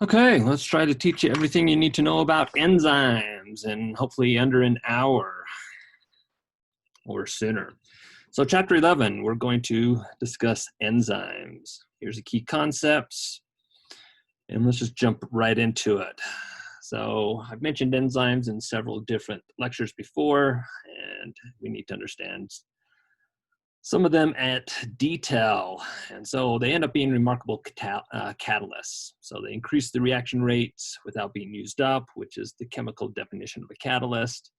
Okay, let's try to teach you everything you need to know about enzymes and hopefully under an hour or sooner. So chapter 11, we're going to discuss enzymes. Here's the key concepts, and let's just jump right into it. So I've mentioned enzymes in several different lectures before, and we need to understand some of them at detail. And so they end up being remarkable catalysts. So they increase the reaction rates without being used up, which is the chemical definition of a catalyst.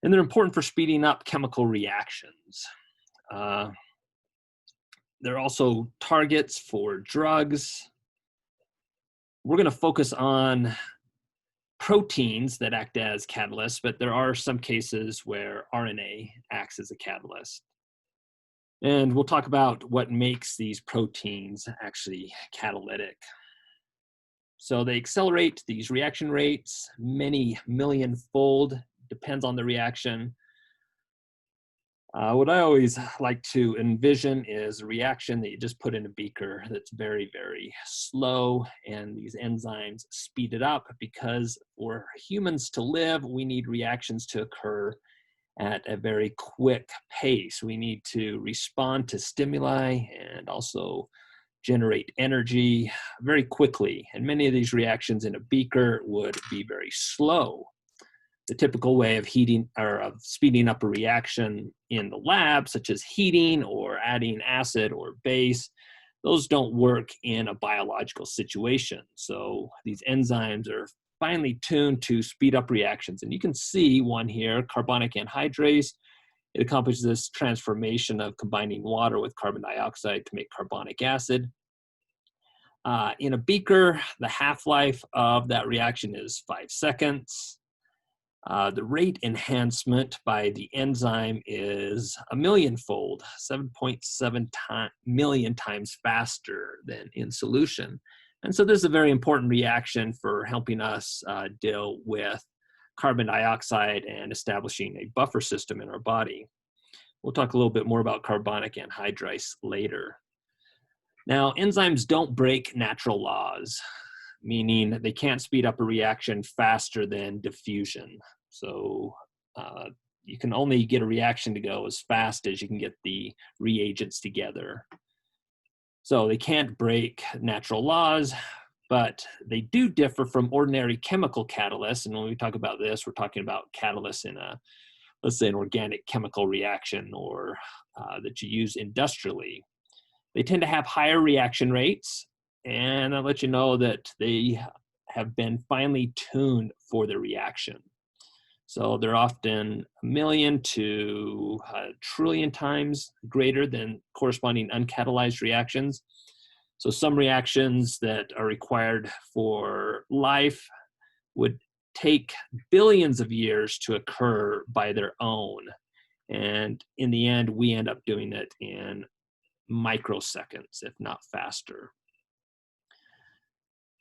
And they're important for speeding up chemical reactions. They're also targets for drugs. We're going to focus on proteins that act as catalysts, but there are some cases where RNA acts as a catalyst. And we'll talk about what makes these proteins actually catalytic. So they accelerate these reaction rates many million-fold, depends on the reaction. What I always like to envision is a reaction that you just put in a beaker that's very, very slow, and these enzymes speed it up because for humans to live, we need reactions to occur at a very quick pace. We need to respond to stimuli and also generate energy very quickly. And many of these reactions in a beaker would be very slow. The typical way of heating or of speeding up a reaction in the lab, such as heating or adding acid or base, those don't work in a biological situation. So these enzymes are finely tuned to speed up reactions. And you can see one here, carbonic anhydrase. It accomplishes this transformation of combining water with carbon dioxide to make carbonic acid. In a beaker, the half-life of that reaction is 5 seconds. The rate enhancement by the enzyme is a millionfold, 7.7 million times faster than in solution. And so this is a very important reaction for helping us deal with carbon dioxide and establishing a buffer system in our body. We'll talk a little bit more about carbonic anhydrase later. Now, enzymes don't break natural laws, meaning they can't speed up a reaction faster than diffusion. So you can only get a reaction to go as fast as you can get the reagents together. So they can't break natural laws, but they do differ from ordinary chemical catalysts. And when we talk about this, we're talking about catalysts in a, let's say, an organic chemical reaction or that you use industrially. They tend to have higher reaction rates, and I'll let you know that they have been finely tuned for the reaction. So they're often 1 million to 1 trillion times greater than corresponding uncatalyzed reactions. So some reactions that are required for life would take billions of years to occur by their own. And in the end, we end up doing it in microseconds, if not faster.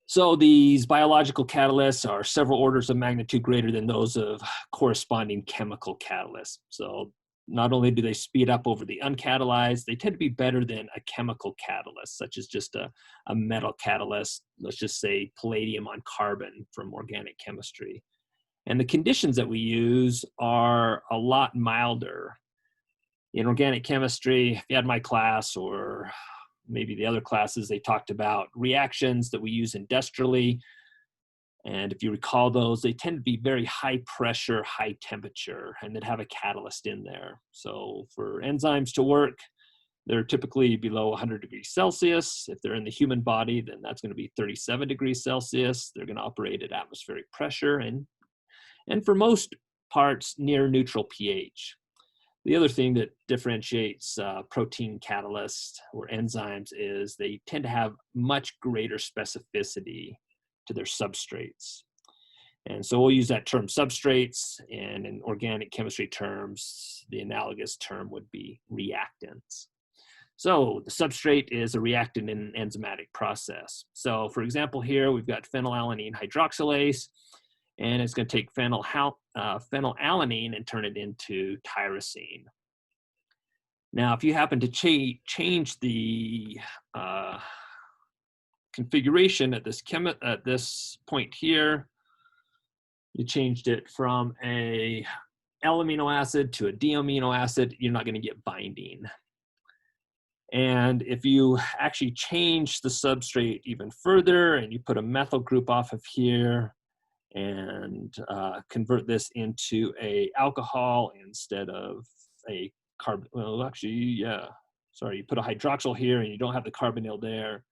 So these biological catalysts are several orders of magnitude greater than those of corresponding chemical catalysts. So not only do they speed up over the uncatalyzed, they tend to be better than a chemical catalyst, such as just a metal catalyst, let's just say palladium on carbon from organic chemistry. And the conditions that we use are a lot milder. In organic chemistry, if you had my class or maybe the other classes, they talked about reactions that we use industrially. And if you recall those, they tend to be very high pressure, high temperature, and that have a catalyst in there. So for enzymes to work, they're typically below 100 degrees Celsius. If they're in the human body, then that's going to be 37 degrees Celsius. They're going to operate at atmospheric pressure and for most parts near neutral pH. The other thing that differentiates protein catalysts or enzymes is they tend to have much greater specificity to their substrates. And so we'll use that term substrates, and in organic chemistry terms, the analogous term would be reactants. So the substrate is a reactant in an enzymatic process. So for example, here we've got phenylalanine hydroxylase, and it's going to take phenylalanine and turn it into tyrosine. Now, if you happen to change the configuration at this point here. You changed it from a L amino acid to a D amino acid, you're not going to get binding. And if you actually change the substrate even further and you put a methyl group off of here and convert this into a alcohol instead of a carbon, well, actually, yeah, sorry, you put a hydroxyl here and you don't have the carbonyl there,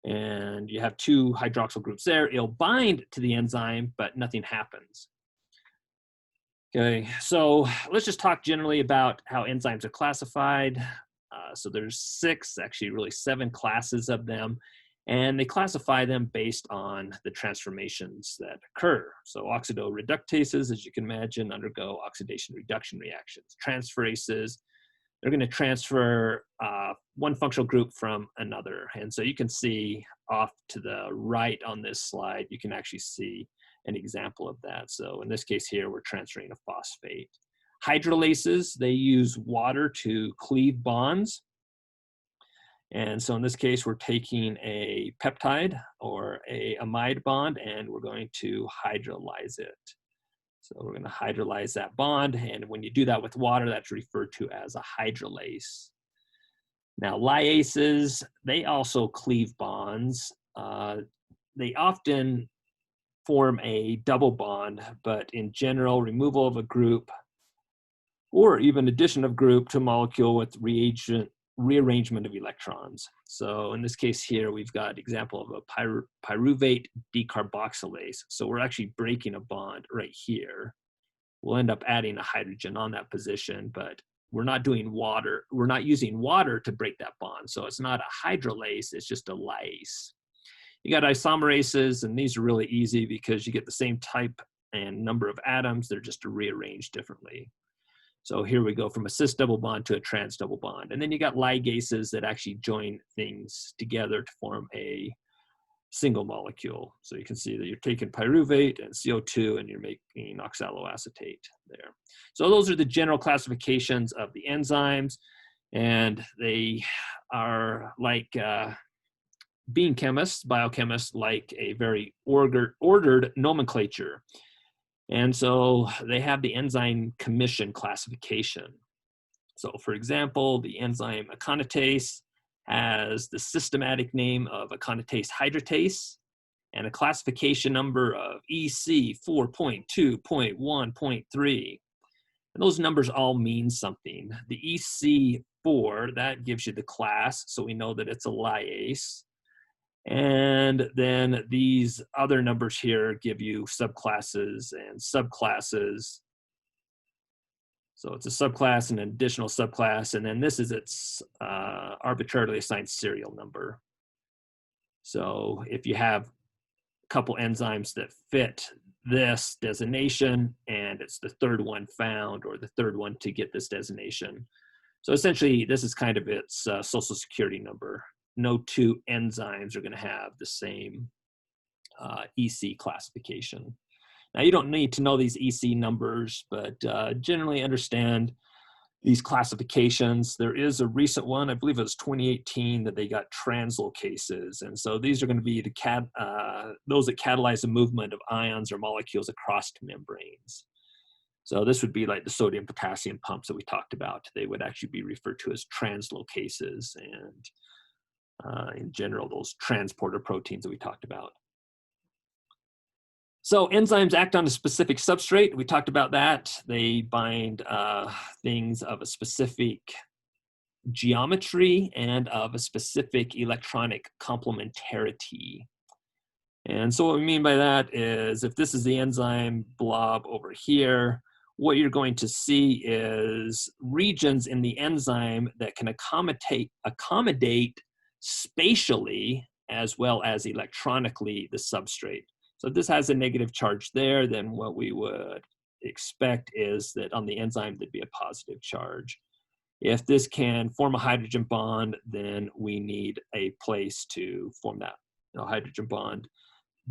and you have two hydroxyl groups there, it'll bind to the enzyme, but nothing happens. Okay, so let's just talk generally about how enzymes are classified. So there's 6, actually really 7 classes of them, and they classify them based on the transformations that occur. So oxidoreductases, as you can imagine, undergo oxidation reduction reactions. Transferases, they're going to transfer one functional group from another. And so you can see off to the right on this slide, you can actually see an example of that. So in this case here, we're transferring a phosphate. Hydrolases, they use water to cleave bonds. And so in this case, we're taking a peptide or a amide bond, and we're going to hydrolyze it. So we're going to hydrolyze that bond, and when you do that with water, that's referred to as a hydrolase. Now, lyases, they also cleave bonds. They often form a double bond, but in general, removal of a group or even addition of group to a molecule with rearrangement of electrons. So in this case here, we've got example of a pyruvate decarboxylase. So we're actually breaking a bond right here. We'll end up adding a hydrogen on that position, but we're not doing water. We're not using water to break that bond. So it's not a hydrolase, it's just a lyase. You got isomerases, and these are really easy because you get the same type and number of atoms, they're just rearranged differently. So here we go from a cis double bond to a trans double bond. And then you got ligases that actually join things together to form a single molecule. So you can see that you're taking pyruvate and CO2 and you're making oxaloacetate there. So those are the general classifications of the enzymes, and they are like being chemists, biochemists, like a very ordered nomenclature. And so they have the enzyme commission classification. So for example, the enzyme aconitase has the systematic name of aconitase hydratase and a classification number of EC 4.2.1.3. And those numbers all mean something. The EC4, that gives you the class, so we know that it's a lyase. And then these other numbers here give you subclasses and subclasses. So it's a subclass and an additional subclass, and then this is its arbitrarily assigned serial number. So if you have a couple enzymes that fit this designation, and it's the third one found or the third one to get this designation. So essentially, this is kind of its social security number. No two enzymes are going to have the same EC classification. Now, you don't need to know these EC numbers, but generally understand these classifications. There is a recent one, I believe it was 2018, that they got translocases. And so these are going to be the those that catalyze the movement of ions or molecules across membranes. So this would be like the sodium-potassium pumps that we talked about. They would actually be referred to as translocases, and in general, those transporter proteins that we talked about. So enzymes act on a specific substrate. We talked about that. They bind things of a specific geometry and of a specific electronic complementarity. And so what we mean by that is if this is the enzyme blob over here, what you're going to see is regions in the enzyme that can accommodate spatially as well as electronically the substrate. So if this has a negative charge there, then what we would expect is that on the enzyme there'd be a positive charge. If this can form a hydrogen bond, then we need a place to form that hydrogen bond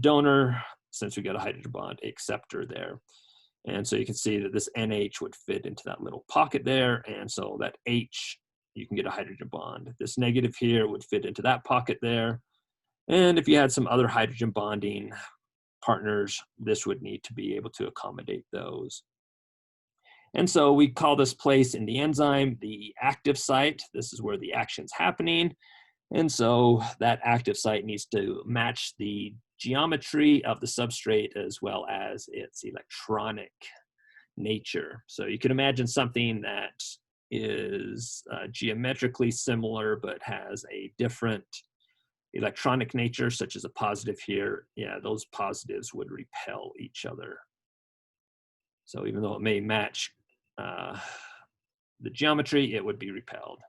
donor, since we got a hydrogen bond acceptor there. And so you can see that this NH would fit into that little pocket there, and so that H, you can get a hydrogen bond. This negative here would fit into that pocket there, And if you had some other hydrogen bonding partners, this would need to be able to accommodate those. And so we call this place in the enzyme the active site. This is where the action's happening. And so that active site needs to match the geometry of the substrate as well as its electronic nature. So you can imagine something that is geometrically similar but has a different electronic nature, such as a positive here. Yeah, those positives would repel each other. So even though it may match the geometry, it would be repelled.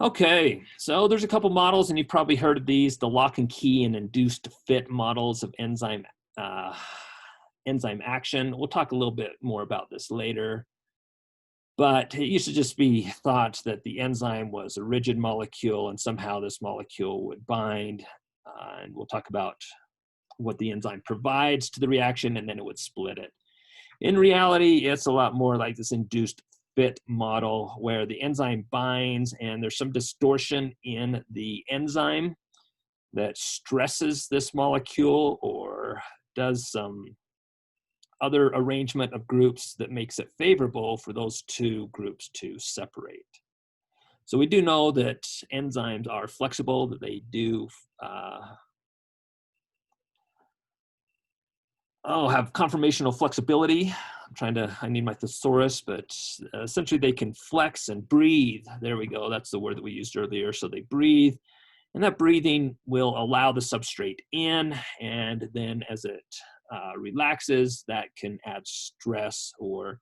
Okay, so there's a couple models, and you've probably heard of these, the lock and key and induced fit models of enzyme action. We'll talk a little bit more about this later. But it used to just be thought that the enzyme was a rigid molecule and somehow this molecule would bind. And we'll talk about what the enzyme provides to the reaction, and then it would split it. In reality, it's a lot more like this induced fit model where the enzyme binds and there's some distortion in the enzyme that stresses this molecule or does some other arrangement of groups that makes it favorable for those two groups to separate. So we do know that enzymes are flexible, that they do have conformational flexibility. I need my thesaurus, but essentially they can flex and breathe. There we go, that's the word that we used earlier. So they breathe, and that breathing will allow the substrate in, and then as it relaxes, that can add stress, or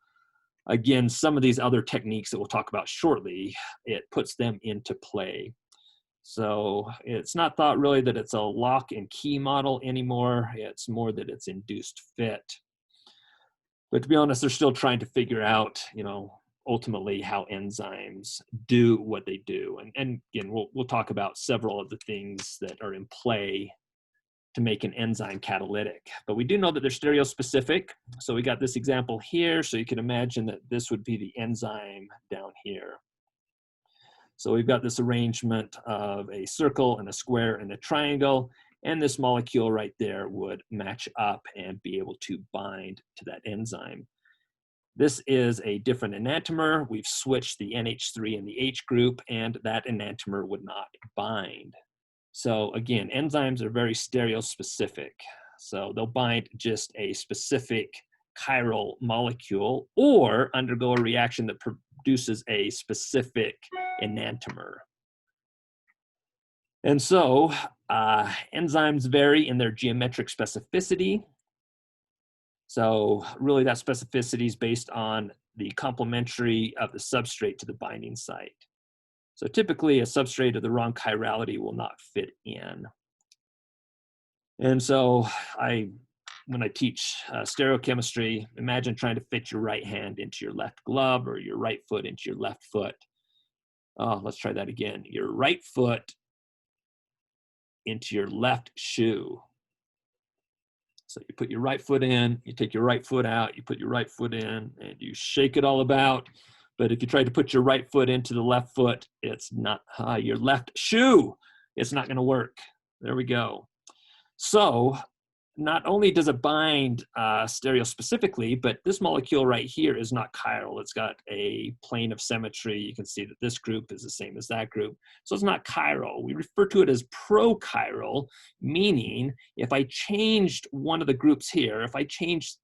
again, some of these other techniques that we'll talk about shortly, it puts them into play. So it's not thought really that it's a lock and key model anymore. It's more that it's induced fit. But to be honest, they're still trying to figure out, ultimately how enzymes do what they do. And again, we'll talk about several of the things that are in play to make an enzyme catalytic. But we do know that they're stereospecific. So we got this example here. So you can imagine that this would be the enzyme down here. So we've got this arrangement of a circle and a square and a triangle, and this molecule right there would match up and be able to bind to that enzyme. This is a different enantiomer. We've switched the NH3 and the H group, and that enantiomer would not bind. So again, enzymes are very stereospecific. So they'll bind just a specific chiral molecule or undergo a reaction that produces a specific enantiomer. And so enzymes vary in their geometric specificity. So really that specificity is based on the complementary of the substrate to the binding site. So typically a substrate of the wrong chirality will not fit in. And so when I teach stereochemistry, imagine trying to fit your right hand into your left glove or your right foot into your left foot. Oh, let's try that again. Your right foot into your left shoe. So you put your right foot in, you take your right foot out, you put your right foot in, and you shake it all about. But if you try to put your right foot into the left foot, it's not your left shoe. It's not going to work. There we go. So not only does it bind stereospecifically, but this molecule right here is not chiral. It's got a plane of symmetry. You can see that this group is the same as that group. So it's not chiral. We refer to it as prochiral, meaning if I changed one of the groups here, if I changed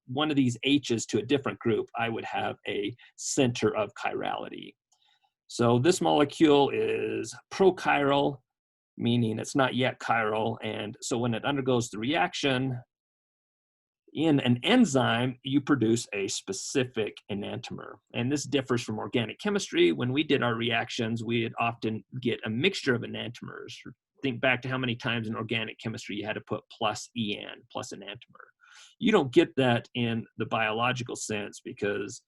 one of these H's to a different group, I would have a center of chirality. So this molecule is prochiral, meaning it's not yet chiral. And so when it undergoes the reaction in an enzyme, you produce a specific enantiomer. And this differs from organic chemistry. When we did our reactions, we'd often get a mixture of enantiomers. Think back to how many times in organic chemistry you had to put plus EN, plus enantiomer. You don't get that in the biological sense because,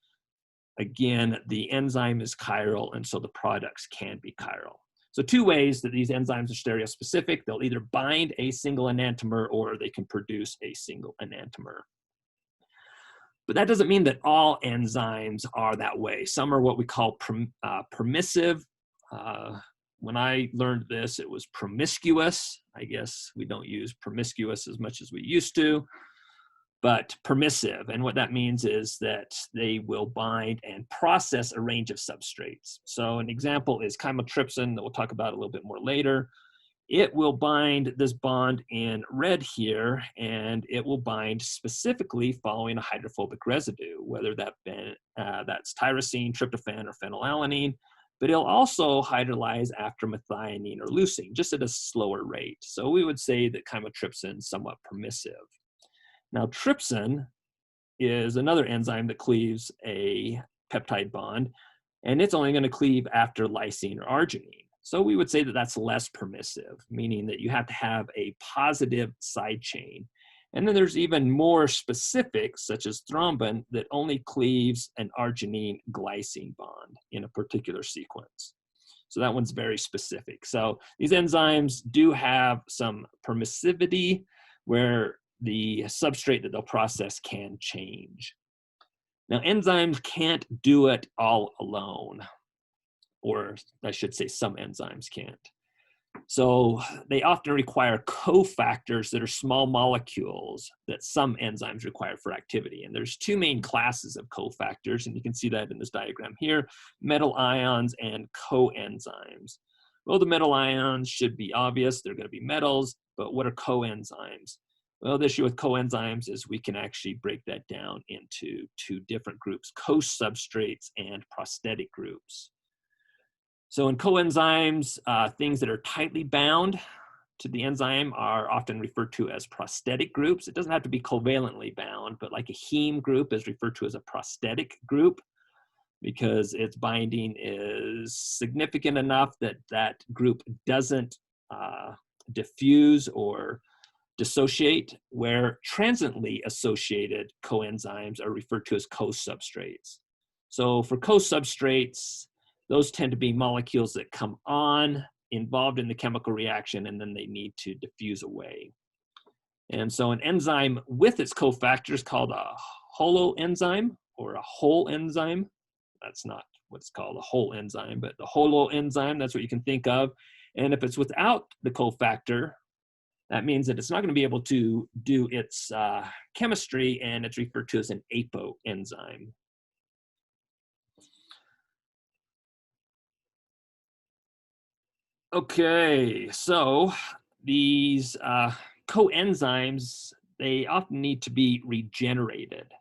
again, the enzyme is chiral, and so the products can be chiral. So two ways that these enzymes are stereospecific: they'll either bind a single enantiomer or they can produce a single enantiomer. But that doesn't mean that all enzymes are that way. Some are what we call permissive when I learned this, it was promiscuous. I guess we don't use promiscuous as much as we used to, but permissive. And what that means is that they will bind and process a range of substrates. So an example is chymotrypsin that we'll talk about a little bit more later. It will bind this bond in red here, and it will bind specifically following a hydrophobic residue, whether that's tyrosine, tryptophan, or phenylalanine. But it'll also hydrolyze after methionine or leucine, just at a slower rate. So we would say that chymotrypsin is somewhat permissive. Now, trypsin is another enzyme that cleaves a peptide bond, and it's only going to cleave after lysine or arginine. So we would say that that's less permissive, meaning that you have to have a positive side chain. And then there's even more specifics, such as thrombin, that only cleaves an arginine-glycine bond in a particular sequence. So that one's very specific. So these enzymes do have some permissivity where the substrate that they'll process can change. Now, enzymes can't do it all alone, or I should say some enzymes can't. So they often require cofactors that are small molecules that some enzymes require for activity. And there's two main classes of cofactors, and you can see that in this diagram here, metal ions and coenzymes. Well, the metal ions should be obvious, they're going to be metals, but what are coenzymes? Well, the issue with coenzymes is we can actually break that down into two different groups, co-substrates and prosthetic groups. So in coenzymes, things that are tightly bound to the enzyme are often referred to as prosthetic groups. It doesn't have to be covalently bound, but like a heme group is referred to as a prosthetic group because its binding is significant enough that that group doesn't diffuse or dissociate, where transiently associated coenzymes are referred to as co-substrates. So for co-substrates, those tend to be molecules that come on, involved in the chemical reaction, and then they need to diffuse away. And so an enzyme with its cofactor is called a holoenzyme or a whole enzyme. That's not what's called a whole enzyme, but the holoenzyme, that's what you can think of. And if it's without the cofactor, that means that it's not going to be able to do its chemistry, and it's referred to as an apoenzyme. Okay, so these coenzymes, they often need to be regenerated,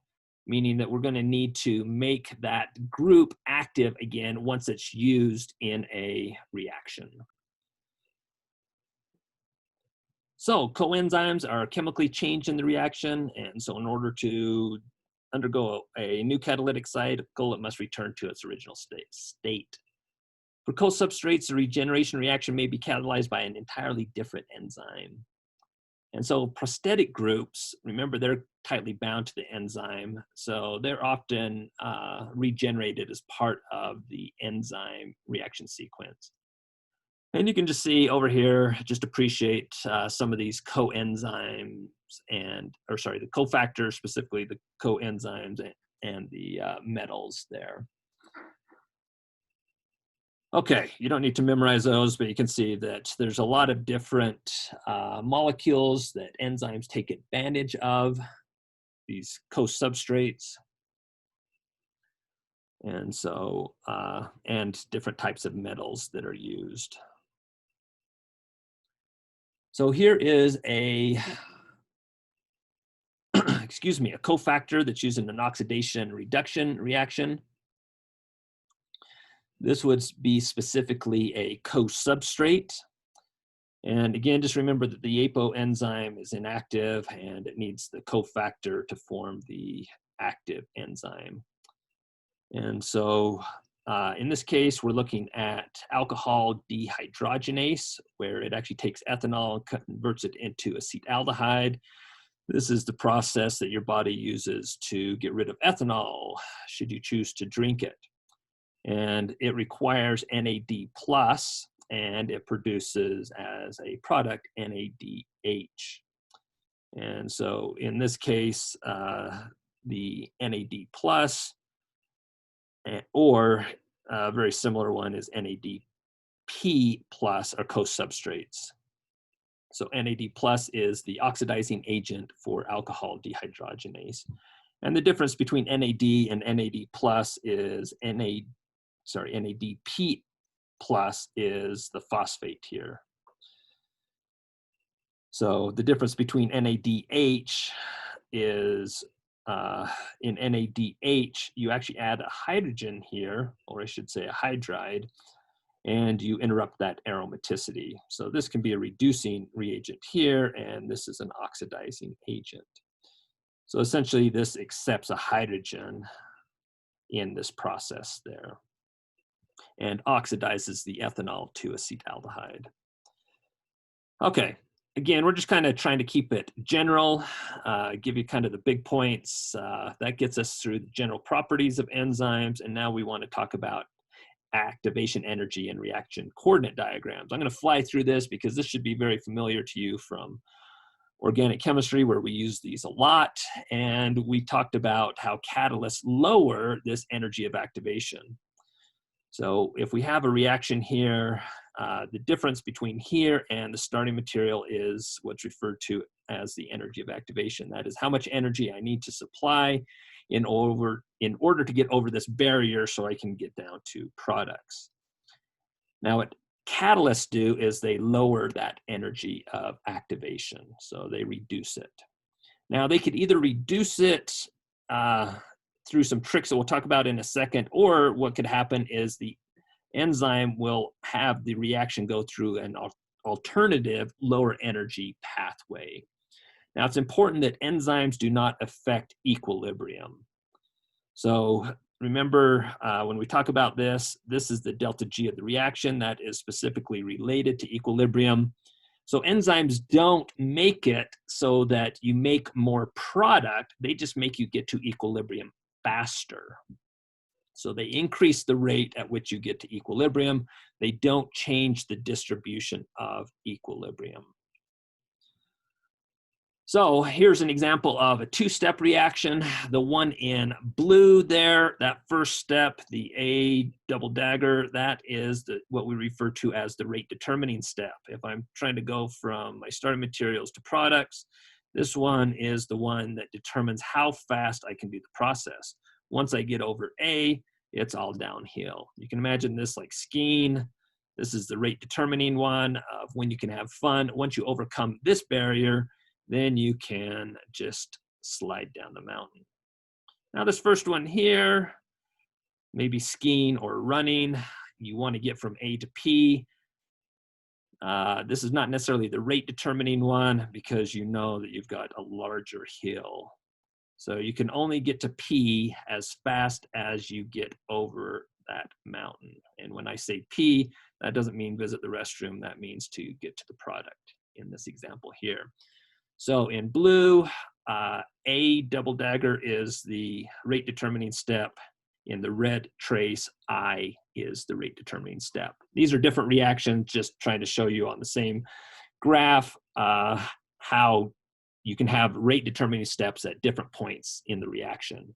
meaning that we're going to need to make that group active again once it's used in a reaction. So coenzymes are chemically changed in the reaction, and so in order to undergo a new catalytic cycle, it must return to its original state. For co-substrates, the regeneration reaction may be catalyzed by an entirely different enzyme. And so prosthetic groups, remember, they're tightly bound to the enzyme, so they're often regenerated as part of the enzyme reaction sequence. And you can just see over here, just appreciate some of these coenzymes the cofactors, specifically the coenzymes and the metals there. Okay, you don't need to memorize those, but you can see that there's a lot of different molecules that enzymes take advantage of, these co-substrates. And so, and different types of metals that are used. So here is a, excuse me, a cofactor that's used in an oxidation reduction reaction. This would be specifically a co-substrate. And again, just remember that the apoenzyme is inactive and it needs the cofactor to form the active enzyme. And so in this case, we're looking at alcohol dehydrogenase, where it actually takes ethanol and converts it into acetaldehyde. This is the process that your body uses to get rid of ethanol, should you choose to drink it. And it requires NAD+, and it produces as a product NADH. And so in this case, the NAD+, or a very similar one is NAD plus are co-substrates. So NAD plus is the oxidizing agent for alcohol dehydrogenase. And the difference between NAD and NAD plus is NADP plus is the phosphate here. So the difference between NADH is in NADH, you actually add a hydrogen here, or I should say a hydride, and you interrupt that aromaticity. So this can be a reducing reagent here, and this is an oxidizing agent. So essentially this accepts a hydrogen in this process there and oxidizes the ethanol to acetaldehyde. Okay, again, we're just kind of trying to keep it general, give you kind of the big points. That gets us through the general properties of enzymes, and now we want to talk about activation energy and reaction coordinate diagrams. I'm going to fly through this because this should be very familiar to you from organic chemistry, where we use these a lot, and we talked about how catalysts lower this energy of activation. So if we have a reaction here, the difference between here and the starting material is what's referred to as the energy of activation. That is how much energy I need to supply in order to get over this barrier so I can get down to products. Now what catalysts do is they lower that energy of activation, so they reduce it. Now they could either reduce it through some tricks that we'll talk about in a second, or what could happen is the enzyme will have the reaction go through an alternative lower energy pathway. Now it's important that enzymes do not affect equilibrium. So remember, when we talk about this, this is the delta G of the reaction that is specifically related to equilibrium. So enzymes don't make it so that you make more product, they just make you get to equilibrium faster. So they increase the rate at which you get to equilibrium. They don't change the distribution of equilibrium. So here's an example of a two-step reaction. The one in blue there, that first step, the A double dagger, that is what we refer to as the rate determining step. If I'm trying to go from my starting materials to products, this one is the one that determines how fast I can do the process. Once I get over A, it's all downhill. You can imagine this like skiing. This is the rate determining one of when you can have fun. Once you overcome this barrier, then you can just slide down the mountain. Now this first one here, maybe skiing or running, you want to get from A to P. This is not necessarily the rate determining one because you know that you've got a larger hill. So you can only get to P as fast as you get over that mountain. And when I say P, that doesn't mean visit the restroom, that means to get to the product in this example here. So in blue, A double dagger is the rate determining step. In the red trace, I is the rate determining step. These are different reactions, just trying to show you on the same graph how you can have rate determining steps at different points in the reaction.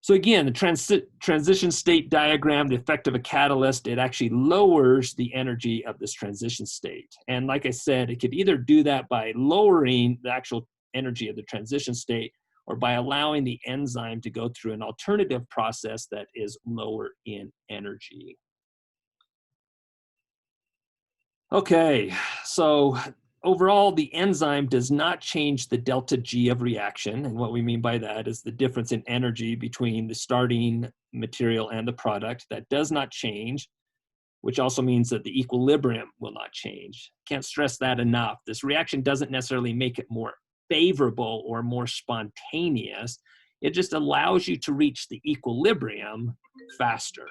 So again, the transition state diagram, the effect of a catalyst, it actually lowers the energy of this transition state. And like I said, it could either do that by lowering the actual energy of the transition state or by allowing the enzyme to go through an alternative process that is lower in energy. Okay, so overall, the enzyme does not change the delta G of reaction. And what we mean by that is the difference in energy between the starting material and the product. That does not change, which also means that the equilibrium will not change. Can't stress that enough. This reaction doesn't necessarily make it more favorable or more spontaneous. It just allows you to reach the equilibrium faster.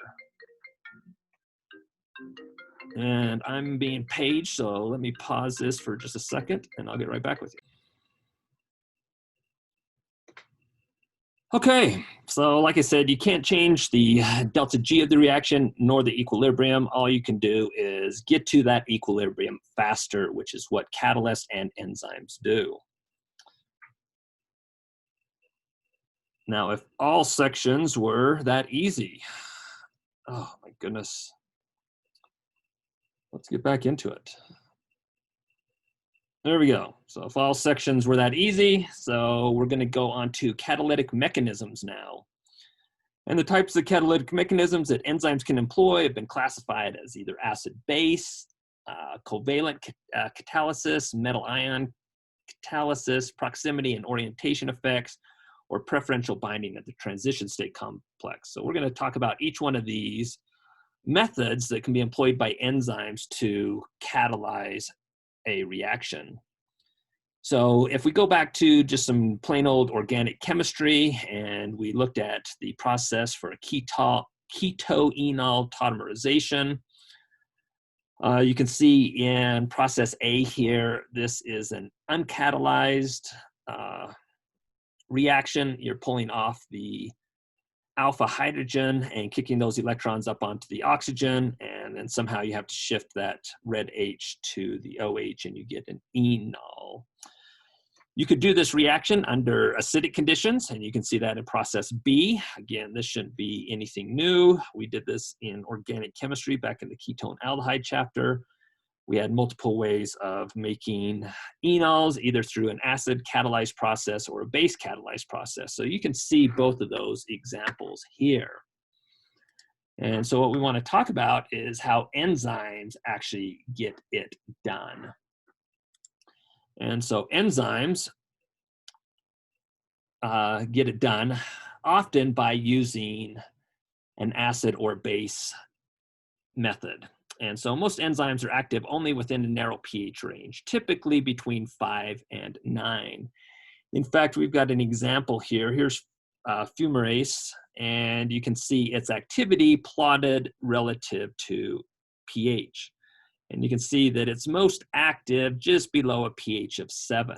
And I'm being paged, so let me pause this for just a second and I'll get right back with you. Okay, so like I said, you can't change the delta G of the reaction nor the equilibrium. All you can do is get to that equilibrium faster, which is what catalysts and enzymes do. Now, if all sections were that easy, oh my goodness. Let's get back into it. There we go. So if all sections were that easy, so we're going to go on to catalytic mechanisms now. And the types of catalytic mechanisms that enzymes can employ have been classified as either acid-base, covalent catalysis, metal ion catalysis, proximity and orientation effects, or preferential binding at the transition state complex. So we're going to talk about each one of these methods that can be employed by enzymes to catalyze a reaction. So if we go back to just some plain old organic chemistry and we looked at the process for a keto-enol tautomerization, you can see in process A here, this is an uncatalyzed reaction. You're pulling off the alpha hydrogen and kicking those electrons up onto the oxygen, and then somehow you have to shift that red H to the OH and you get an enol. You could do this reaction under acidic conditions, and you can see that in process B. Again, this shouldn't be anything new. We did this in organic chemistry back in the ketone aldehyde chapter. We had multiple ways of making enols, either through an acid catalyzed process or a base catalyzed process. So you can see both of those examples here. And so what we want to talk about is how enzymes actually get it done. And so enzymes get it done often by using an acid or base method. And so most enzymes are active only within a narrow pH range, typically between 5 and 9. In fact, we've got an example here. Here's fumarase, and you can see its activity plotted relative to pH. And you can see that it's most active just below a pH of 7.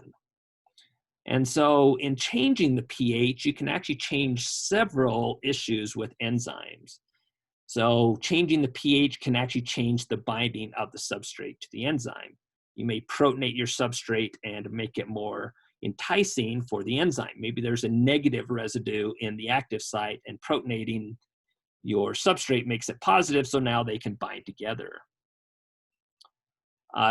And so in changing the pH, you can actually change several issues with enzymes. So changing the pH can actually change the binding of the substrate to the enzyme. You may protonate your substrate and make it more enticing for the enzyme. Maybe there's a negative residue in the active site, and protonating your substrate makes it positive, so now they can bind together.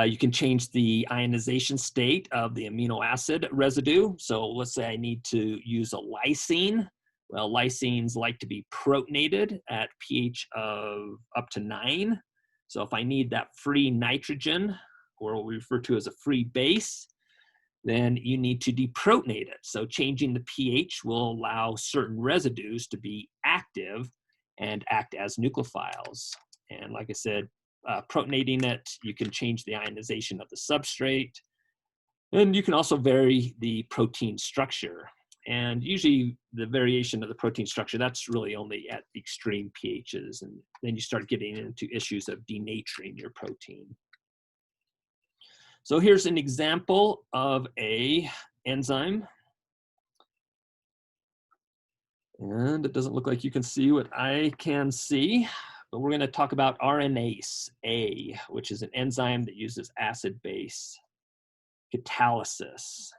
You can change the ionization state of the amino acid residue. So let's say I need to use a lysine. Well, lysines like to be protonated at pH of up to 9. So if I need that free nitrogen, or what we refer to as a free base, then you need to deprotonate it. So changing the pH will allow certain residues to be active and act as nucleophiles. And like I said, protonating it, you can change the ionization of the substrate. And you can also vary the protein structure. And usually the variation of the protein structure, that's really only at extreme pHs. And then you start getting into issues of denaturing your protein. So here's an example of a enzyme. And it doesn't look like you can see what I can see, but we're going to talk about RNase A, which is an enzyme that uses acid-base catalysis.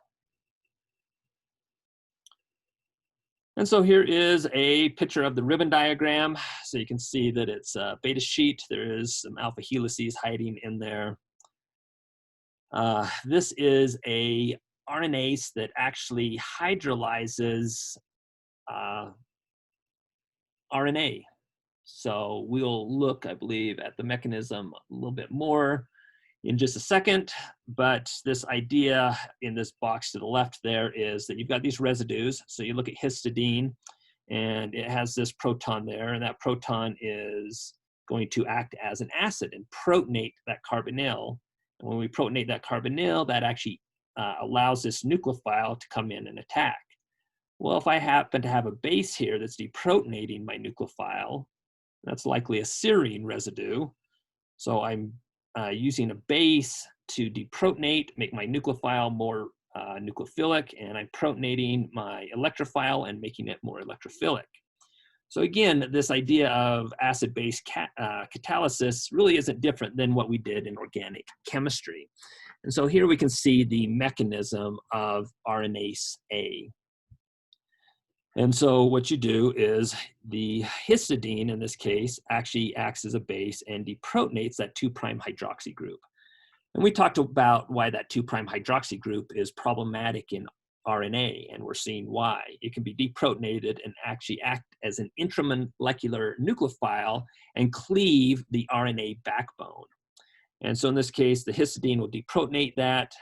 And so here is a picture of the ribbon diagram. So you can see that it's a beta sheet. There is some alpha helices hiding in there. This is a RNase that actually hydrolyzes RNA. So we'll look, I believe, at the mechanism a little bit more in just a second, but this idea in this box to the left there is that you've got these residues. So you look at histidine, and it has this proton there, and that proton is going to act as an acid and protonate that carbonyl. And when we protonate that carbonyl, that actually allows this nucleophile to come in and attack. Well, if I happen to have a base here that's deprotonating my nucleophile, that's likely a serine residue. So I'm using a base to deprotonate, make my nucleophile more nucleophilic, and I'm protonating my electrophile and making it more electrophilic. So again, this idea of acid-base catalysis really isn't different than what we did in organic chemistry. And so here we can see the mechanism of RNase A. And so what you do is the histidine, in this case, actually acts as a base and deprotonates that 2' hydroxy group. And we talked about why that 2' hydroxy group is problematic in RNA, and we're seeing why. It can be deprotonated and actually act as an intramolecular nucleophile and cleave the RNA backbone. And so in this case, the histidine will deprotonate that,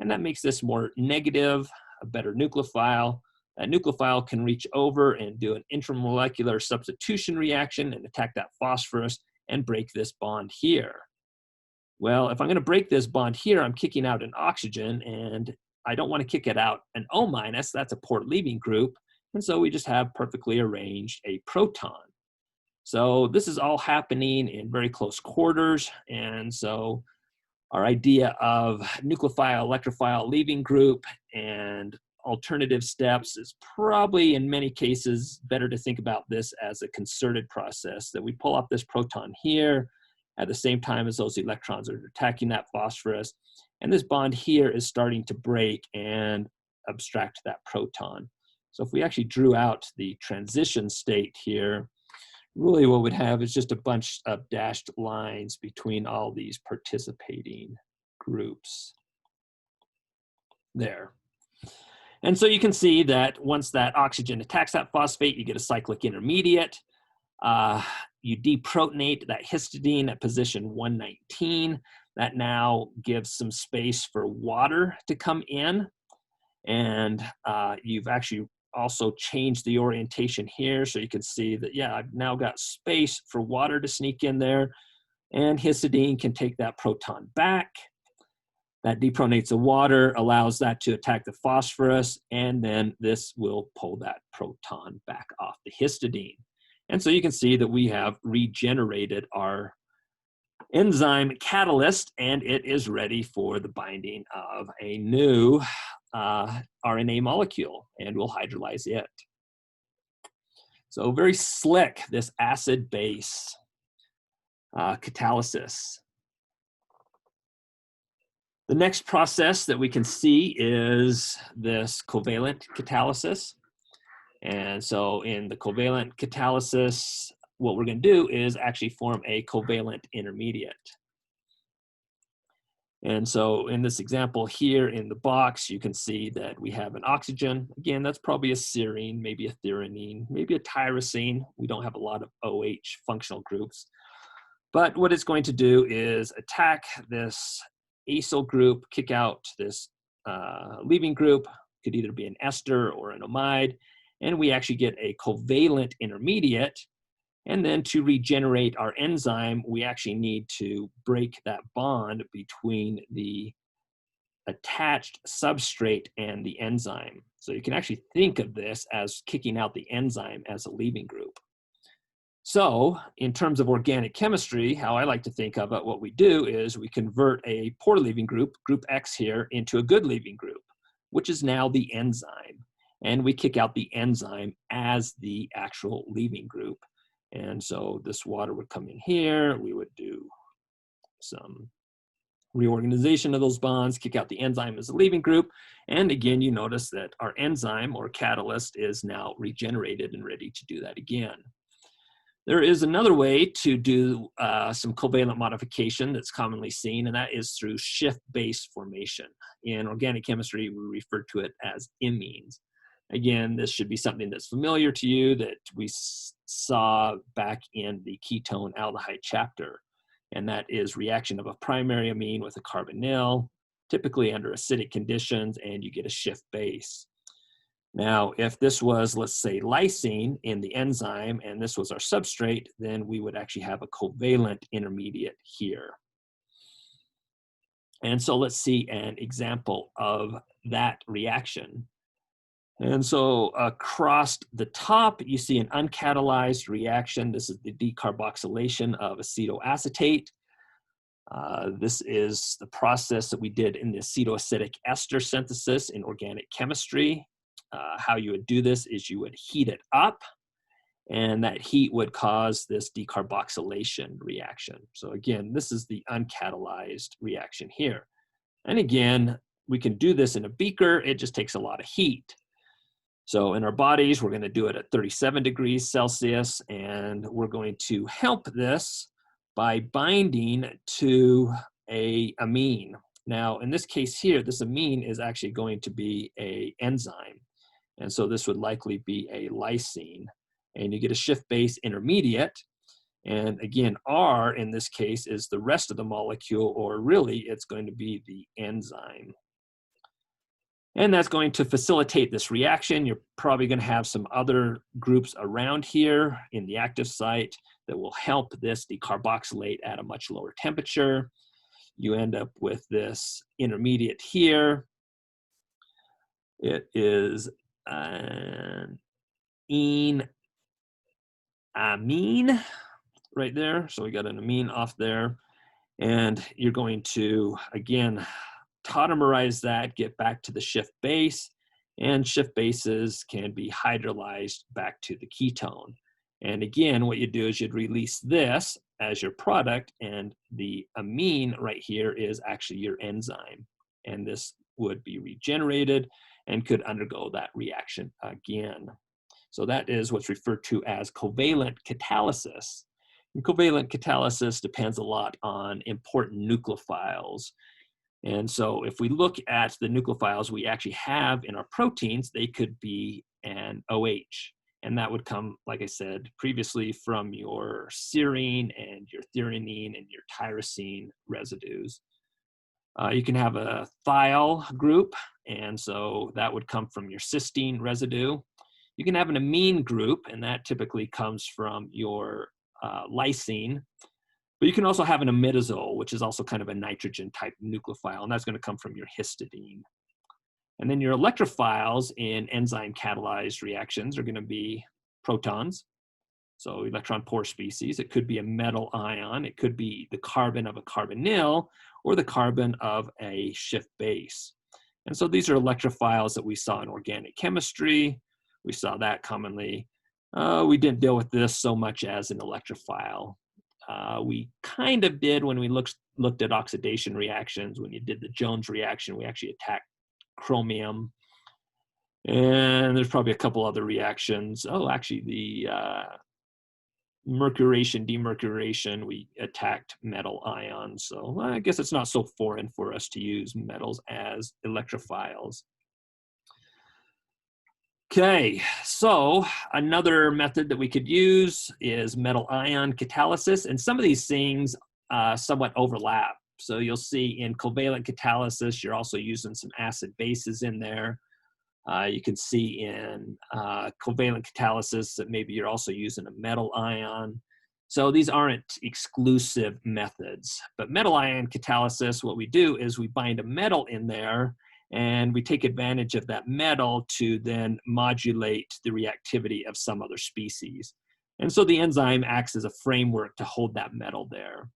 and that makes this more negative, a better nucleophile. That nucleophile can reach over and do an intramolecular substitution reaction and attack that phosphorus and break this bond here. Well, if I'm going to break this bond here, I'm kicking out an oxygen, and I don't want to kick it out an O-, that's a port leaving group, and so we just have perfectly arranged a proton. So this is all happening in very close quarters, and so our idea of nucleophile, electrophile leaving group and alternative steps is probably in many cases better to think about this as a concerted process, that we pull off this proton here at the same time as those electrons are attacking that phosphorus, and this bond here is starting to break and abstract that proton. So if we actually drew out the transition state here, really what we'd have is just a bunch of dashed lines between all these participating groups there. And so you can see that once that oxygen attacks that phosphate, you get a cyclic intermediate. You deprotonate that histidine at position 119. That now gives some space for water to come in. And you've actually also changed the orientation here. So you can see that, yeah, I've now got space for water to sneak in there. And histidine can take that proton back. That deprotonates the water, allows that to attack the phosphorus, and then this will pull that proton back off the histidine. And so you can see that we have regenerated our enzyme catalyst, and it is ready for the binding of a new RNA molecule, and we'll hydrolyze it. So very slick, this acid-base catalysis. The next process that we can see is this covalent catalysis. And so in the covalent catalysis, what we're going to do is actually form a covalent intermediate. And so in this example here in the box, you can see that we have an oxygen. Again, that's probably a serine, maybe a threonine, maybe a tyrosine. We don't have a lot of OH functional groups. But what it's going to do is attack this acyl group, kick out this leaving group, could either be an ester or an amide, and we actually get a covalent intermediate. And then to regenerate our enzyme, we actually need to break that bond between the attached substrate and the enzyme. So you can actually think of this as kicking out the enzyme as a leaving group. So in terms of organic chemistry, how I like to think of it, what we do is we convert a poor leaving group, group X here, into a good leaving group, which is now the enzyme. And we kick out the enzyme as the actual leaving group. And so this water would come in here, we would do some reorganization of those bonds, kick out the enzyme as a leaving group. And again, you notice that our enzyme or catalyst is now regenerated and ready to do that again. There is another way to do some covalent modification that's commonly seen, and that is through Schiff base formation. In organic chemistry, we refer to it as imines. Again, this should be something that's familiar to you that we saw back in the ketone aldehyde chapter, and that is reaction of a primary amine with a carbonyl, typically under acidic conditions, and you get a Schiff base. Now, if this was, let's say, lysine in the enzyme, and this was our substrate, then we would actually have a covalent intermediate here. And so let's see an example of that reaction. And so across the top, you see an uncatalyzed reaction. This is the decarboxylation of acetoacetate. This is the process that we did in the acetoacetic ester synthesis in organic chemistry. How you would do this is you would heat it up, and that heat would cause this decarboxylation reaction. So again, this is the uncatalyzed reaction here. And again, we can do this in a beaker. It just takes a lot of heat. So in our bodies, we're going to do it at 37 degrees Celsius, and we're going to help this by binding to a amine. Now, in this case here, this amine is actually going to be an enzyme. And so this would likely be a lysine. And you get a shift base intermediate. And again, R in this case is the rest of the molecule, or really it's going to be the enzyme. And that's going to facilitate this reaction. You're probably going to have some other groups around here in the active site that will help this decarboxylate at a much lower temperature. You end up with this intermediate here. It is an amine right there. So we got an amine off there. And you're going to, again, tautomerize that, get back to the shift base, and shift bases can be hydrolyzed back to the ketone. And again, what you do is you'd release this as your product, and the amine right here is actually your enzyme. And this would be regenerated and could undergo that reaction again. So that is what's referred to as covalent catalysis. And covalent catalysis depends a lot on important nucleophiles. And so if we look at the nucleophiles we actually have in our proteins, they could be an OH. And that would come, like I said previously, from your serine and your threonine and your tyrosine residues. You can have a thiol group, and so that would come from your cysteine residue. You can have an amine group, and that typically comes from your lysine. But you can also have an imidazole, which is also kind of a nitrogen type nucleophile, and that's going to come from your histidine. And then your electrophiles in enzyme catalyzed reactions are going to be protons, so electron poor species. It could be a metal ion, it could be the carbon of a carbonyl, or the carbon of a shift base. And so these are electrophiles that we saw in organic chemistry. We saw that commonly. We didn't deal with this so much as an electrophile. We kind of did when we looked at oxidation reactions. When you did the Jones reaction, we actually attacked chromium. And there's probably a couple other reactions. Oh, actually the mercuration, demercuration, we attacked metal ions. So I guess it's not so foreign for us to use metals as electrophiles. Okay, so another method that we could use is metal ion catalysis, and some of these things somewhat overlap. So you'll see in covalent catalysis, you're also using some acid bases in there. You can see in covalent catalysis that maybe you're also using a metal ion. So these aren't exclusive methods, but metal ion catalysis, what we do is we bind a metal in there, and we take advantage of that metal to then modulate the reactivity of some other species. And so the enzyme acts as a framework to hold that metal there.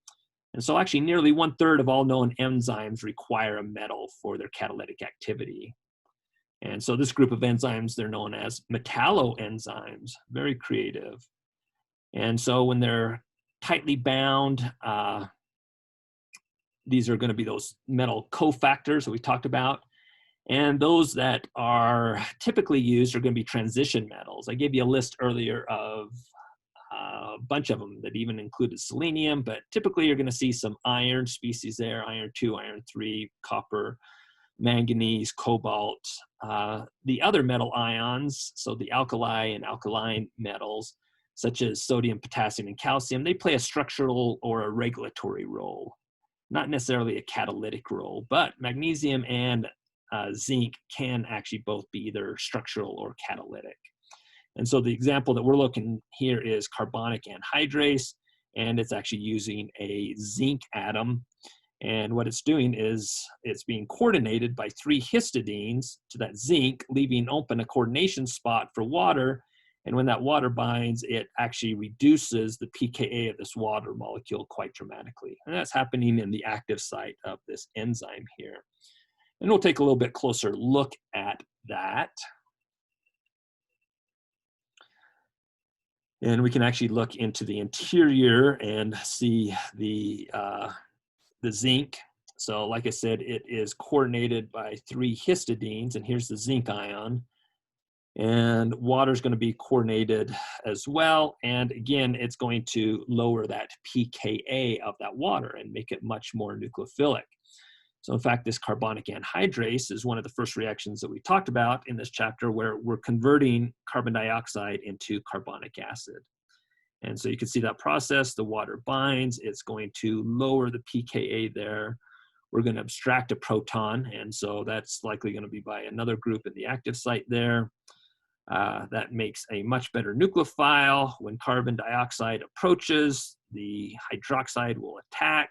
And so actually nearly 1/3 of all known enzymes require a metal for their catalytic activity. And so this group of enzymes, they're known as metalloenzymes, very creative. And so when they're tightly bound, these are going to be those metal cofactors that we talked about. And those that are typically used are going to be transition metals. I gave you a list earlier of a bunch of them that even included selenium, but typically you're going to see some iron species there, iron 2, iron 3, copper, manganese, cobalt. The other metal ions, so the alkali and alkaline metals, such as sodium, potassium, and calcium, they play a structural or a regulatory role, not necessarily a catalytic role, but magnesium and zinc can actually both be either structural or catalytic. And so the example that we're looking here is carbonic anhydrase, and it's actually using a zinc atom. And what it's doing is it's being coordinated by 3 histidines to that zinc, leaving open a coordination spot for water. And when that water binds, it actually reduces the pKa of this water molecule quite dramatically. And that's happening in the active site of this enzyme here. And we'll take a little bit closer look at that. And we can actually look into the interior and see the zinc. So like I said, it is coordinated by 3 histidines, and here's the zinc ion. And water is going to be coordinated as well. And again, it's going to lower that pKa of that water and make it much more nucleophilic. So in fact, this carbonic anhydrase is one of the first reactions that we talked about in this chapter, where we're converting carbon dioxide into carbonic acid. And so you can see that process. The water binds, it's going to lower the pKa there. We're going to abstract a proton, and so that's likely going to be by another group in the active site there. That makes a much better nucleophile. When carbon dioxide approaches, the hydroxide will attack.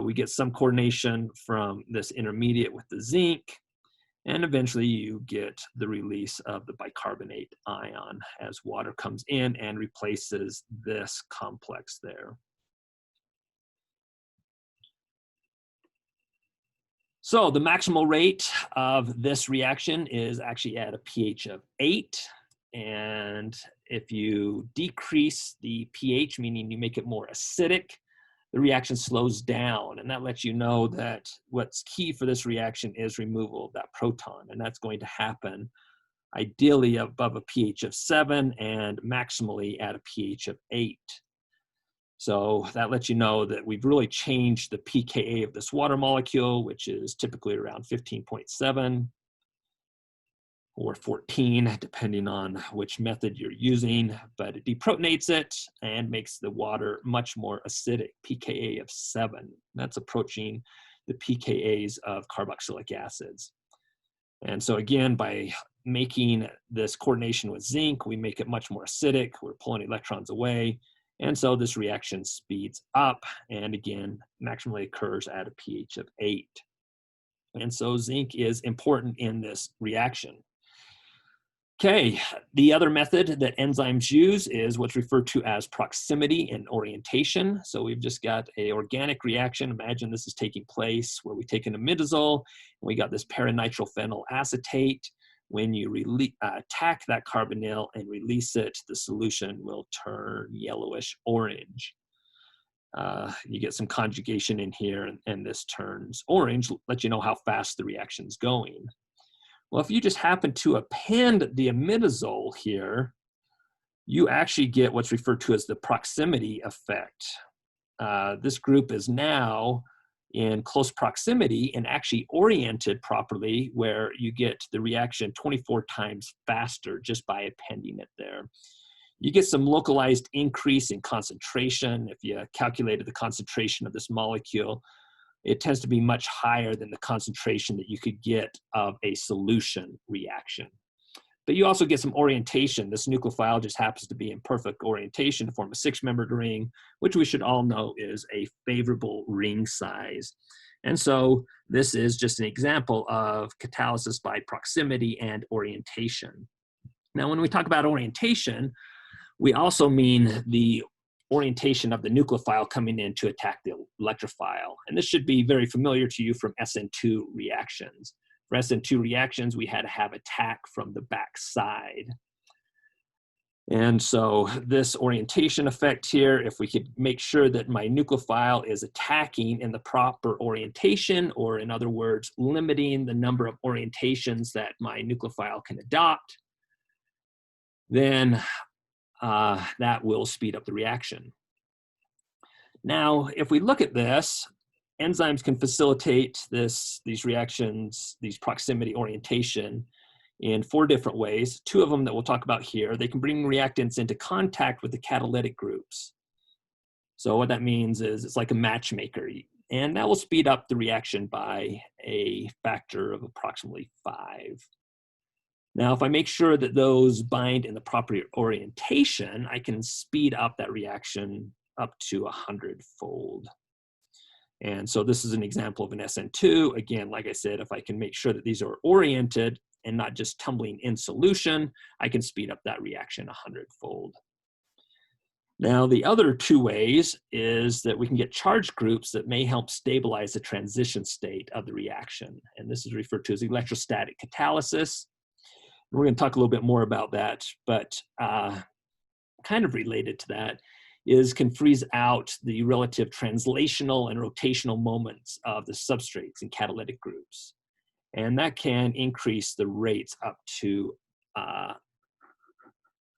We get some coordination from this intermediate with the zinc, and eventually you get the release of the bicarbonate ion as water comes in and replaces this complex there. So the maximal rate of this reaction is actually at a pH of 8. And if you decrease the pH, meaning you make it more acidic, the reaction slows down. And that lets you know that what's key for this reaction is removal of that proton. And that's going to happen ideally above a pH of 7 and maximally at a pH of 8. So that lets you know that we've really changed the pKa of this water molecule, which is typically around 15.7 or 14, depending on which method you're using, but it deprotonates it and makes the water much more acidic, pKa of 7. That's approaching the pKa's of carboxylic acids. And so again, by making this coordination with zinc, we make it much more acidic. We're pulling electrons away. And so this reaction speeds up, and again, maximally occurs at a pH of 8. And so zinc is important in this reaction. Okay, the other method that enzymes use is what's referred to as proximity and orientation. So we've just got an organic reaction. Imagine this is taking place where we take an imidazole, and we got this paranitrophenyl acetate. When you attack that carbonyl and release it, the solution will turn yellowish orange. You get some conjugation in here, and this turns orange, let you know how fast the reaction's going. Well, if you just happen to append the imidazole here, you actually get what's referred to as the proximity effect. This group is now in close proximity and actually oriented properly, where you get the reaction 24 times faster just by appending it there. You get some localized increase in concentration. If you calculated the concentration of this molecule, it tends to be much higher than the concentration that you could get of a solution reaction. But you also get some orientation. This nucleophile just happens to be in perfect orientation to form a 6-membered ring, which we should all know is a favorable ring size. And so this is just an example of catalysis by proximity and orientation. Now, when we talk about orientation, we also mean the orientation of the nucleophile coming in to attack the electrophile. And this should be very familiar to you from SN2 reactions. For SN2 reactions, we had to have attack from the back side. And so this orientation effect here, if we could make sure that my nucleophile is attacking in the proper orientation, or in other words, limiting the number of orientations that my nucleophile can adopt, then that will speed up the reaction. Now, if we look at this, enzymes can facilitate these reactions, these proximity orientation, in 4 different ways. 2 of them that we'll talk about here. They can bring reactants into contact with the catalytic groups. So what that means is it's like a matchmaker, and that will speed up the reaction by a factor of approximately 5. Now, if I make sure that those bind in the proper orientation, I can speed up that reaction up to 100-fold. And so this is an example of an SN2. Again, like I said, if I can make sure that these are oriented and not just tumbling in solution, I can speed up that reaction 100-fold. Now, the other 2 ways is that we can get charge groups that may help stabilize the transition state of the reaction. And this is referred to as electrostatic catalysis. We're going to talk a little bit more about that, but kind of related to that is can freeze out the relative translational and rotational moments of the substrates in catalytic groups. And that can increase the rates up to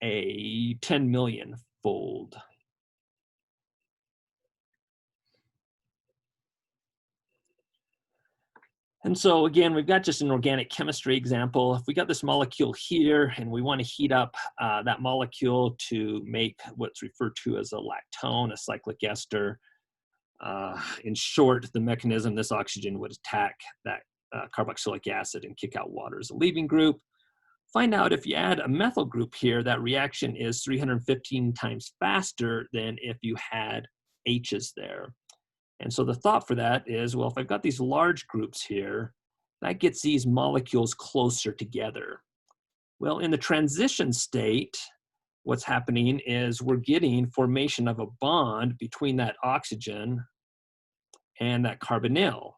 a 10 million fold. And so again, we've got just an organic chemistry example. If we got this molecule here and we want to heat up that molecule to make what's referred to as a lactone, a cyclic ester, in short, the mechanism, this oxygen would attack that carboxylic acid and kick out water as a leaving group. Find out if you add a methyl group here, that reaction is 315 times faster than if you had H's there. And so the thought for that is, well, if I've got these large groups here, that gets these molecules closer together. Well, in the transition state, what's happening is we're getting formation of a bond between that oxygen and that carbonyl.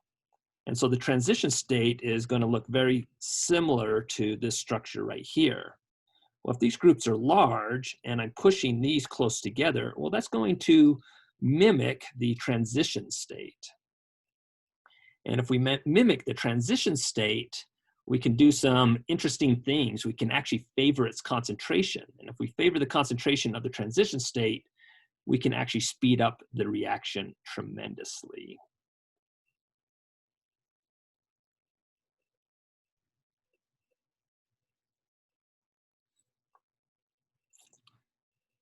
And so the transition state is going to look very similar to this structure right here. Well, if these groups are large and I'm pushing these close together, well, that's going to mimic the transition state. And if we mimic the transition state, we can do some interesting things. We can actually favor its concentration. And if we favor the concentration of the transition state, we can actually speed up the reaction tremendously.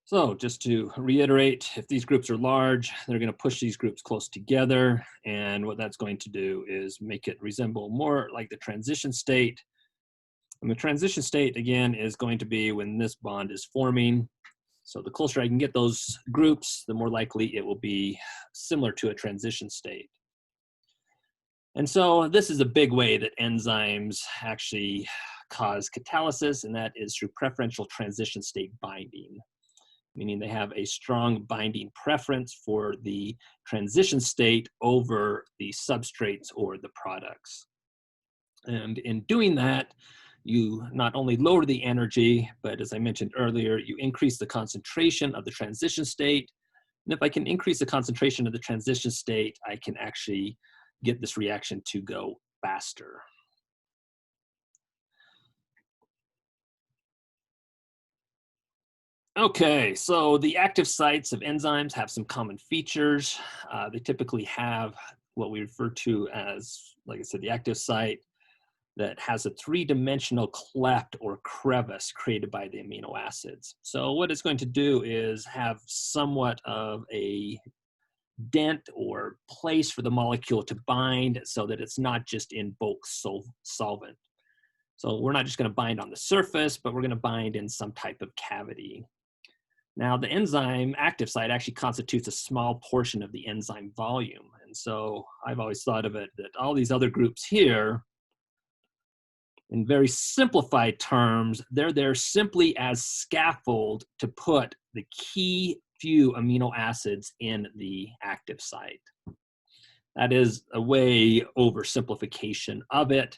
So just to reiterate, if these groups are large, they're going to push these groups close together. And what that's going to do is make it resemble more like the transition state. And the transition state, again, is going to be when this bond is forming. So the closer I can get those groups, the more likely it will be similar to a transition state. And so this is a big way that enzymes actually cause catalysis, and that is through preferential transition state binding, meaning they have a strong binding preference for the transition state over the substrates or the products. And in doing that, you not only lower the energy, but as I mentioned earlier, you increase the concentration of the transition state. And if I can increase the concentration of the transition state, I can actually get this reaction to go faster. Okay, so the active sites of enzymes have some common features. They typically have what we refer to as, like I said, the active site that has a three-dimensional cleft or crevice created by the amino acids. So what it's going to do is have somewhat of a dent or place for the molecule to bind so that it's not just in bulk solvent. So we're not just going to bind on the surface, but we're going to bind in some type of cavity. Now, the enzyme active site actually constitutes a small portion of the enzyme volume. And so I've always thought of it that all these other groups here, in very simplified terms, they're there simply as scaffold to put the key few amino acids in the active site. That is a way oversimplification of it.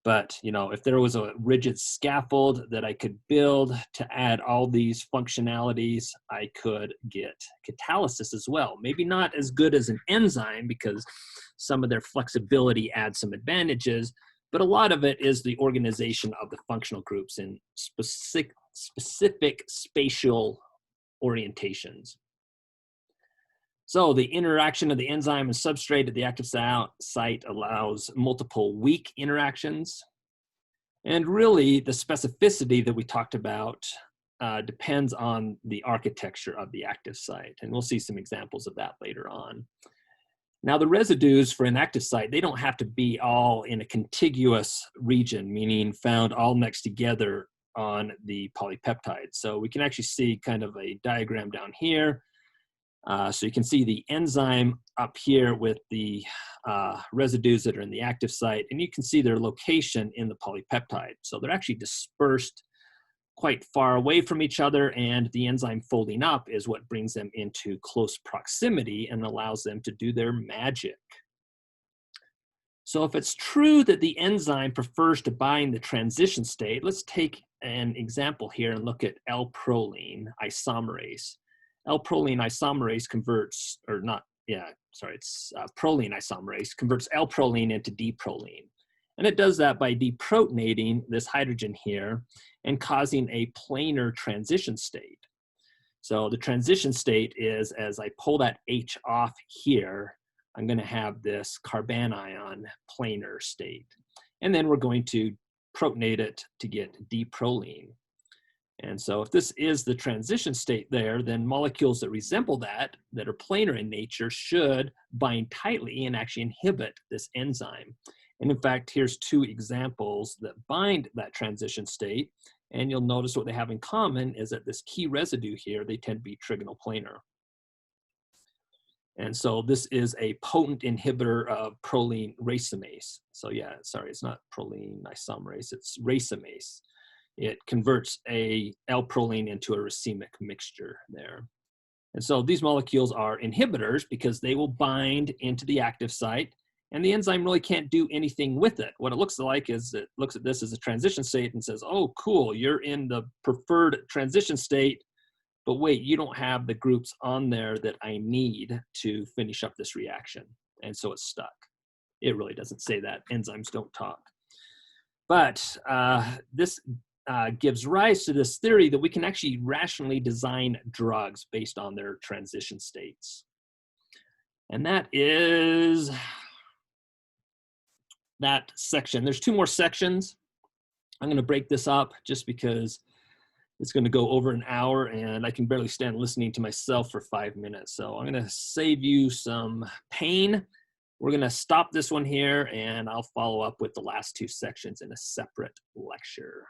But, you know, if there was a rigid scaffold that I could build to add all these functionalities, I could get catalysis as well. Maybe not as good as an enzyme because some of their flexibility adds some advantages, but a lot of it is the organization of the functional groups in specific spatial orientations. So the interaction of the enzyme and substrate at the active site allows multiple weak interactions. And really, the specificity that we talked about depends on the architecture of the active site. And we'll see some examples of that later on. Now, the residues for an active site, they don't have to be all in a contiguous region, meaning found all next together on the polypeptide. So we can actually see kind of a diagram down here. So you can see the enzyme up here with the residues that are in the active site, and you can see their location in the polypeptide. So they're actually dispersed quite far away from each other, and the enzyme folding up is what brings them into close proximity and allows them to do their magic. So if it's true that the enzyme prefers to bind the transition state, let's take an example here and look at L-proline isomerase. L-proline isomerase converts, proline isomerase converts L-proline into D-proline. And it does that by deprotonating this hydrogen here and causing a planar transition state. So the transition state is, as I pull that H off here, I'm going to have this carbanion planar state. And then we're going to protonate it to get diproline. And so if this is the transition state there, then molecules that resemble that, that are planar in nature, should bind tightly and actually inhibit this enzyme. And in fact, here's two examples that bind that transition state. And you'll notice what they have in common is that this key residue here, they tend to be trigonal planar. And so this is a potent inhibitor of proline racemase. So yeah, sorry, it's not proline isomerase, it's racemase. It converts a L-proline into a racemic mixture there. And so these molecules are inhibitors because they will bind into the active site, and the enzyme really can't do anything with it. What it looks like is it looks at this as a transition state and says, oh, cool, you're in the preferred transition state, but wait, you don't have the groups on there that I need to finish up this reaction. And so it's stuck. It really doesn't say that. Enzymes don't talk. But this gives rise to this theory that we can actually rationally design drugs based on their transition states. And that is that section. There's two more sections. I'm going to break this up just because it's going to go over an hour and I can barely stand listening to myself for 5 minutes. So I'm going to save you some pain. We're going to stop this one here and I'll follow up with the last two sections in a separate lecture.